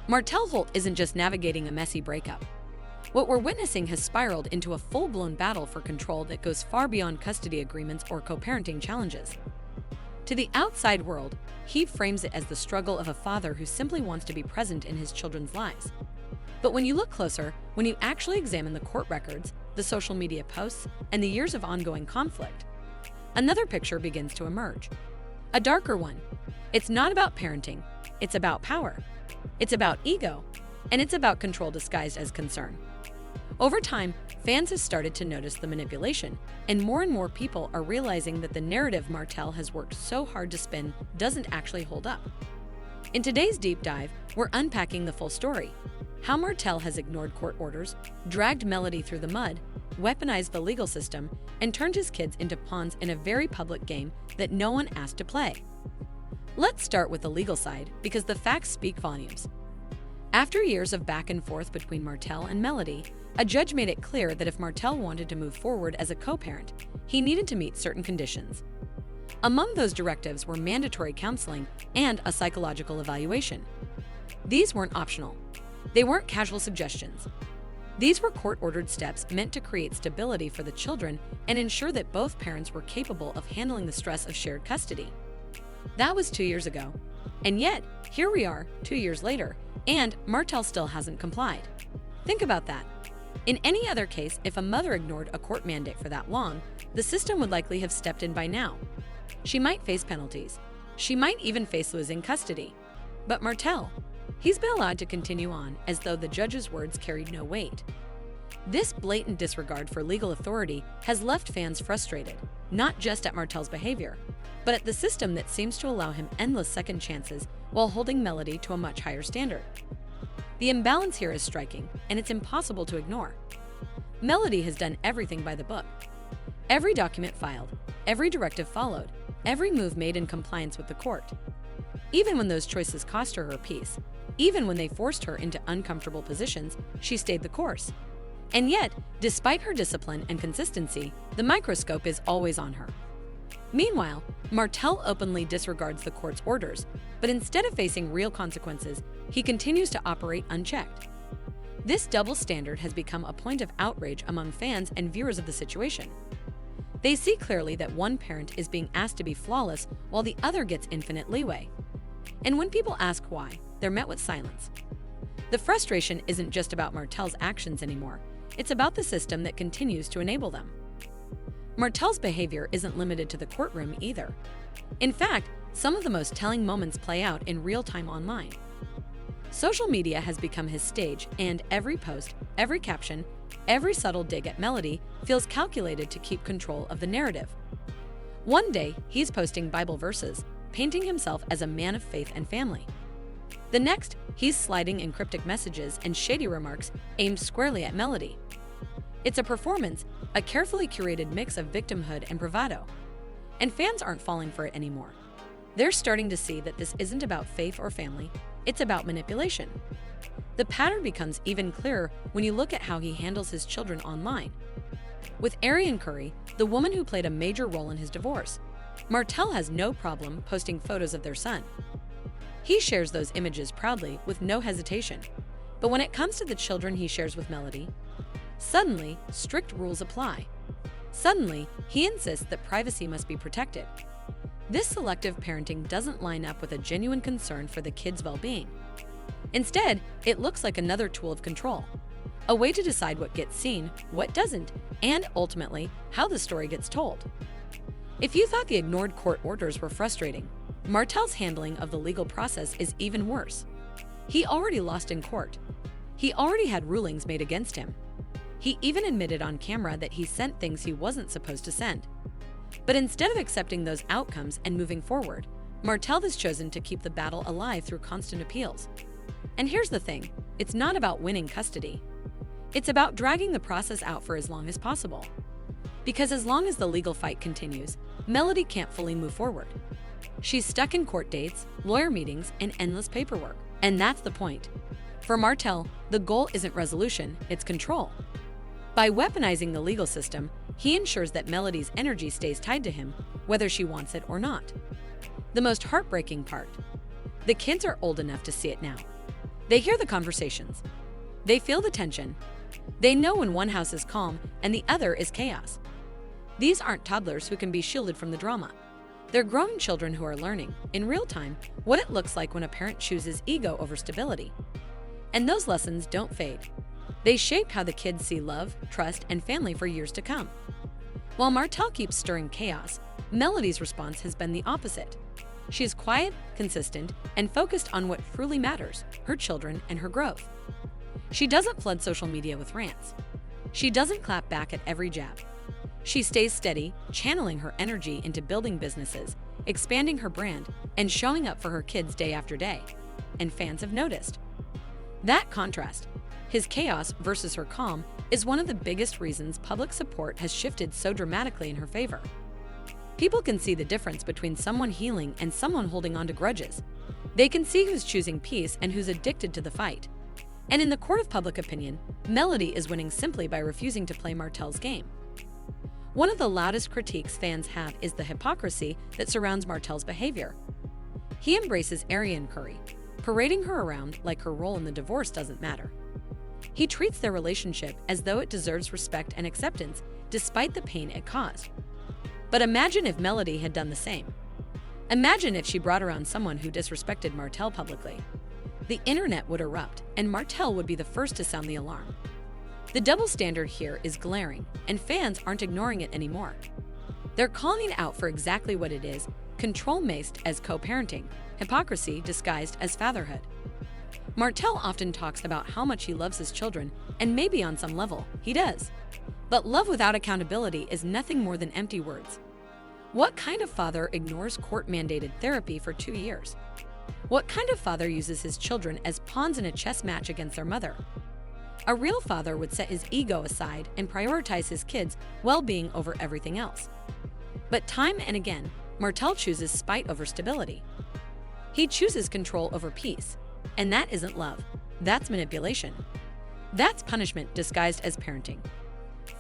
Martell Holt isn't just navigating a messy breakup. What we're witnessing has spiraled into a full-blown battle for control that goes far beyond custody agreements or co-parenting challenges. To the outside world, he frames it as the struggle of a father who simply wants to be present in his children's lives. But when you look closer, when you actually examine the court records, the social media posts, and the years of ongoing conflict, another picture begins to emerge. A darker one. It's not about parenting, it's about power. It's about ego, and it's about control disguised as concern. Over time, fans have started to notice the manipulation, and more people are realizing that the narrative Martell has worked so hard to spin doesn't actually hold up. In today's deep dive, we're unpacking the full story. How Martell has ignored court orders, dragged Melody through the mud, weaponized the legal system, and turned his kids into pawns in a very public game that no one asked to play. Let's start with the legal side, because the facts speak volumes. After years of back and forth between Martell and Melody, a judge made it clear that if Martell wanted to move forward as a co-parent, he needed to meet certain conditions. Among those directives were mandatory counseling and a psychological evaluation. These weren't optional. They weren't casual suggestions. These were court-ordered steps meant to create stability for the children and ensure that both parents were capable of handling the stress of shared custody. That was 2 years ago. And yet, here we are, 2 years later, and Martell still hasn't complied. Think about that. In any other case, if a mother ignored a court mandate for that long, the system would likely have stepped in by now. She might face penalties. She might even face losing custody. But Martell, he's been allowed to continue on as though the judge's words carried no weight. This blatant disregard for legal authority has left fans frustrated, not just at Martell's behavior, but at the system that seems to allow him endless second chances while holding Melody to a much higher standard. The imbalance here is striking, and it's impossible to ignore. Melody has done everything by the book. Every document filed, every directive followed, every move made in compliance with the court. Even when those choices cost her peace, even when they forced her into uncomfortable positions, she stayed the course. And yet, despite her discipline and consistency, the microscope is always on her. Meanwhile, Martell openly disregards the court's orders, but instead of facing real consequences, he continues to operate unchecked. This double standard has become a point of outrage among fans and viewers of the situation. They see clearly that one parent is being asked to be flawless while the other gets infinite leeway. And when people ask why, they're met with silence. The frustration isn't just about Martell's actions anymore, it's about the system that continues to enable them. Martell's behavior isn't limited to the courtroom either. In fact, some of the most telling moments play out in real time online. Social media has become his stage, and every post, every caption, every subtle dig at Melody feels calculated to keep control of the narrative. One day, he's posting Bible verses, painting himself as a man of faith and family. The next, he's sliding in cryptic messages and shady remarks aimed squarely at Melody. It's a performance, a carefully curated mix of victimhood and bravado. And fans aren't falling for it anymore. They're starting to see that this isn't about faith or family, it's about manipulation. The pattern becomes even clearer when you look at how he handles his children online. With Arian Curry, the woman who played a major role in his divorce, Martell has no problem posting photos of their son. He shares those images proudly with no hesitation. But when it comes to the children he shares with Melody, suddenly, strict rules apply. Suddenly, he insists that privacy must be protected. This selective parenting doesn't line up with a genuine concern for the kids' well-being. Instead, it looks like another tool of control, a way to decide what gets seen, what doesn't, and ultimately, how the story gets told. If you thought the ignored court orders were frustrating, Martell's handling of the legal process is even worse. He already lost in court. He already had rulings made against him. He even admitted on camera that he sent things he wasn't supposed to send. But instead of accepting those outcomes and moving forward, Martell has chosen to keep the battle alive through constant appeals. And here's the thing, it's not about winning custody. It's about dragging the process out for as long as possible. Because as long as the legal fight continues, Melody can't fully move forward. She's stuck in court dates, lawyer meetings, and endless paperwork. And that's the point. For Martell, the goal isn't resolution, it's control. By weaponizing the legal system, he ensures that Melody's energy stays tied to him, whether she wants it or not. The most heartbreaking part: the kids are old enough to see it now. They hear the conversations. They feel the tension. They know when one house is calm and the other is chaos. These aren't toddlers who can be shielded from the drama. They're grown children who are learning, in real time, what it looks like when a parent chooses ego over stability. And those lessons don't fade. They shape how the kids see love, trust, and family for years to come. While Martell keeps stirring chaos, Melody's response has been the opposite. She is quiet, consistent, and focused on what truly matters, her children and her growth. She doesn't flood social media with rants. She doesn't clap back at every jab. She stays steady, channeling her energy into building businesses, expanding her brand, and showing up for her kids day after day. And fans have noticed. That contrast, his chaos versus her calm, is one of the biggest reasons public support has shifted so dramatically in her favor. People can see the difference between someone healing and someone holding on to grudges. They can see who's choosing peace and who's addicted to the fight. And in the court of public opinion, Melody is winning simply by refusing to play Martell's game. One of the loudest critiques fans have is the hypocrisy that surrounds Martell's behavior. He embraces Ariane Curry, parading her around like her role in the divorce doesn't matter. He treats their relationship as though it deserves respect and acceptance, despite the pain it caused. But imagine if Melody had done the same. Imagine if she brought around someone who disrespected Martell publicly. The internet would erupt, and Martell would be the first to sound the alarm. The double standard here is glaring, and fans aren't ignoring it anymore. They're calling it out for exactly what it is: control masked as co-parenting, hypocrisy disguised as fatherhood. Martell often talks about how much he loves his children, and maybe on some level, he does. But love without accountability is nothing more than empty words. What kind of father ignores court-mandated therapy for 2 years? What kind of father uses his children as pawns in a chess match against their mother? A real father would set his ego aside and prioritize his kids' well-being over everything else. But time and again, Martell chooses spite over stability. He chooses control over peace. And that isn't love. That's manipulation. That's punishment disguised as parenting.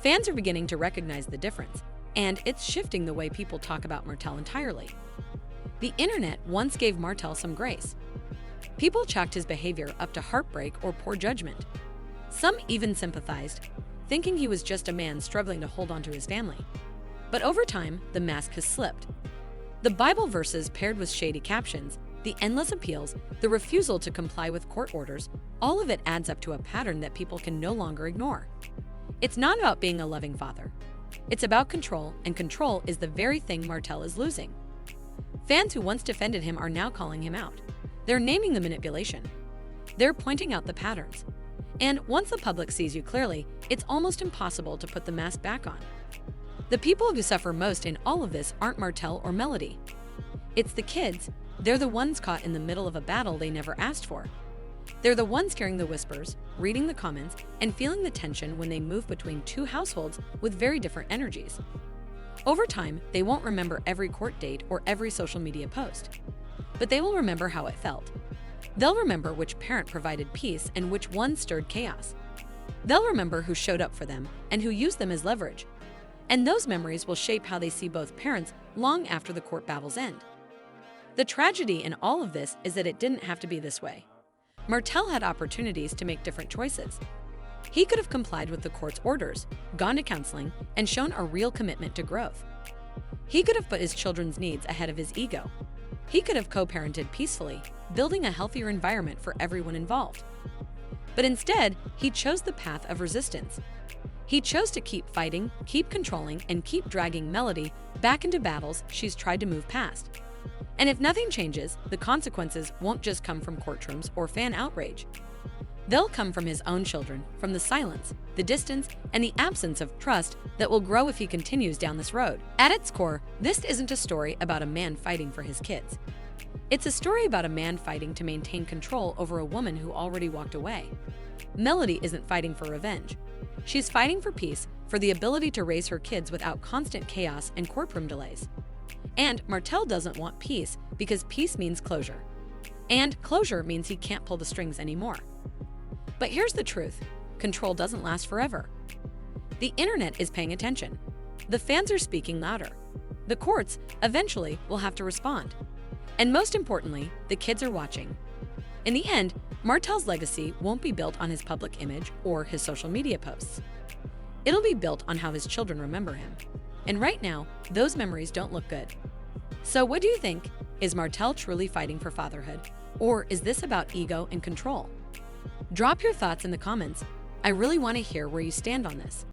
Fans are beginning to recognize the difference, and it's shifting the way people talk about Martell entirely. The internet once gave Martell some grace. People chalked his behavior up to heartbreak or poor judgment. Some even sympathized, thinking he was just a man struggling to hold on to his family. But over time, the mask has slipped. The Bible verses paired with shady captions, the endless appeals, the refusal to comply with court orders, all of it adds up to a pattern that people can no longer ignore. It's not about being a loving father. It's about control, and control is the very thing Martell is losing. Fans who once defended him are now calling him out. They're naming the manipulation. They're pointing out the patterns. And once the public sees you clearly, it's almost impossible to put the mask back on. The people who suffer most in all of this aren't Martell or Melody. It's the kids. They're the ones caught in the middle of a battle they never asked for. They're the ones hearing the whispers, reading the comments, and feeling the tension when they move between two households with very different energies. Over time, they won't remember every court date or every social media post, but they will remember how it felt. They'll remember which parent provided peace and which one stirred chaos. They'll remember who showed up for them and who used them as leverage. And those memories will shape how they see both parents long after the court battles end. The tragedy in all of this is that it didn't have to be this way. Martell had opportunities to make different choices. He could have complied with the court's orders, gone to counseling, and shown a real commitment to growth. He could have put his children's needs ahead of his ego. He could have co-parented peacefully, building a healthier environment for everyone involved. But instead, he chose the path of resistance. He chose to keep fighting, keep controlling, and keep dragging Melody back into battles she's tried to move past. And if nothing changes, the consequences won't just come from courtrooms or fan outrage. They'll come from his own children, from the silence, the distance, and the absence of trust that will grow if he continues down this road. At its core, this isn't a story about a man fighting for his kids. It's a story about a man fighting to maintain control over a woman who already walked away. Melody isn't fighting for revenge. She's fighting for peace, for the ability to raise her kids without constant chaos and courtroom delays. And Martell doesn't want peace because peace means closure. And closure means he can't pull the strings anymore. But here's the truth: control doesn't last forever. The internet is paying attention. The fans are speaking louder. The courts eventually will have to respond. And most importantly, the kids are watching. In the end, Martell's legacy won't be built on his public image or his social media posts. It'll be built on how his children remember him. And right now, those memories don't look good. So what do you think? Is Martell truly fighting for fatherhood? Or is this about ego and control? Drop your thoughts in the comments. I really want to hear where you stand on this.